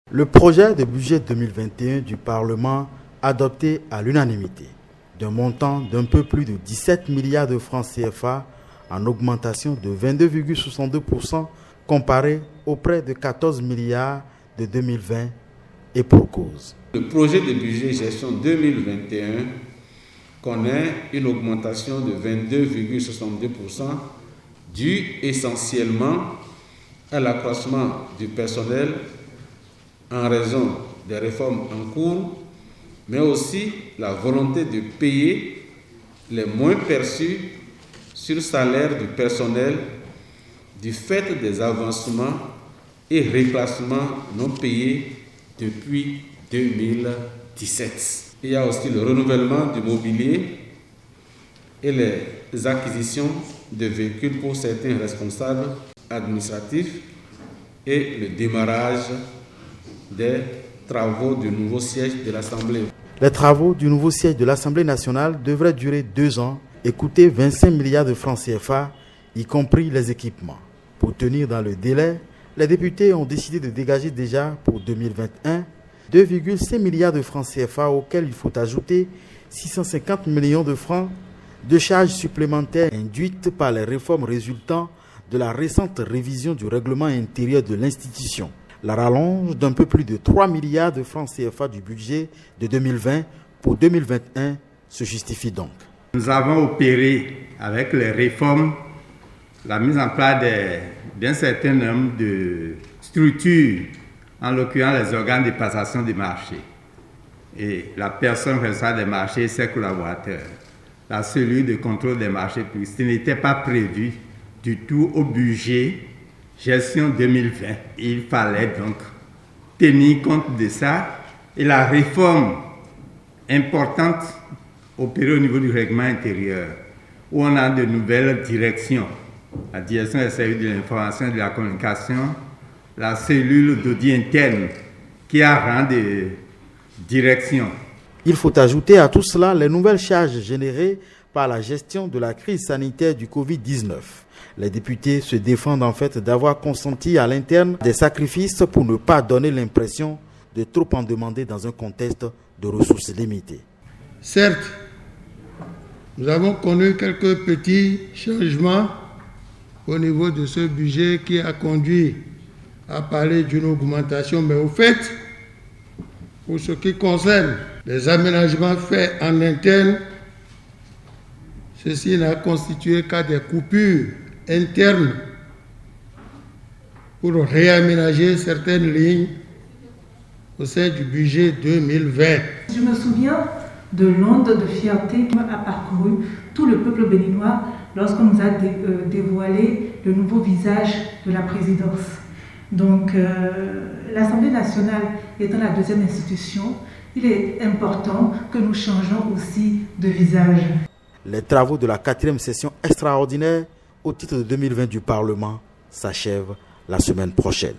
Le projet de budget 2021 du Parlement, adopté à l'unanimité, d'un montant d'un peu plus de 17 milliards de francs CFA, en augmentation de 22,62% comparé aux près de 14 milliards de 2020, et pour cause. Le projet de budget gestion 2021 connaît une augmentation de 22,62% due essentiellement à l'accroissement du personnel en raison des réformes en cours, mais aussi la volonté de payer les moins perçus sur salaire du personnel du fait des avancements et reclassements non payés depuis 2017. Il y a aussi le renouvellement du mobilier et les acquisitions de véhicules pour certains responsables administratifs et le démarrage des travaux du nouveau siège de l'Assemblée. Les travaux du nouveau siège de l'Assemblée nationale devraient durer 2 ans et coûter 25 milliards de francs CFA, y compris les équipements. Pour tenir dans le délai, les députés ont décidé de dégager déjà pour 2021 2,5 milliards de francs CFA auxquels il faut ajouter 650 millions de francs de charges supplémentaires induites par les réformes résultant de la récente révision du règlement intérieur de l'institution. La rallonge d'un peu plus de 3 milliards de francs CFA du budget de 2020 pour 2021 se justifie donc. Nous avons opéré avec les réformes la mise en place d'un certain nombre de structures, en l'occurrence les organes de passation des marchés et la personne responsable des marchés et ses collaborateurs, la cellule de contrôle des marchés publics. Ce n'était pas prévu du tout au budget gestion 2020. Il fallait donc tenir compte de ça et la réforme importante opérée au niveau du règlement intérieur où on a de nouvelles directions. La direction des services de l'information et de la communication, la cellule d'audit interne qui a rang de direction. Il faut ajouter à tout cela les nouvelles charges générées par la gestion de la crise sanitaire du Covid-19. Les députés se défendent en fait d'avoir consenti à l'interne des sacrifices pour ne pas donner l'impression de trop en demander dans un contexte de ressources limitées. Certes, nous avons connu quelques petits changements au niveau de ce budget qui a conduit à parler d'une augmentation, mais au fait, pour ce qui concerne les aménagements faits en interne, ceci n'a constitué qu'à des coupures internes pour réaménager certaines lignes au sein du budget 2020. Je me souviens de l'onde de fierté qui a parcouru tout le peuple béninois lorsqu'on nous a dévoilé le nouveau visage de la présidence. Donc, l'Assemblée nationale étant la deuxième institution, il est important que nous changeons aussi de visage. Les travaux de la 4e session extraordinaire au titre de 2020 du Parlement s'achèvent la semaine prochaine.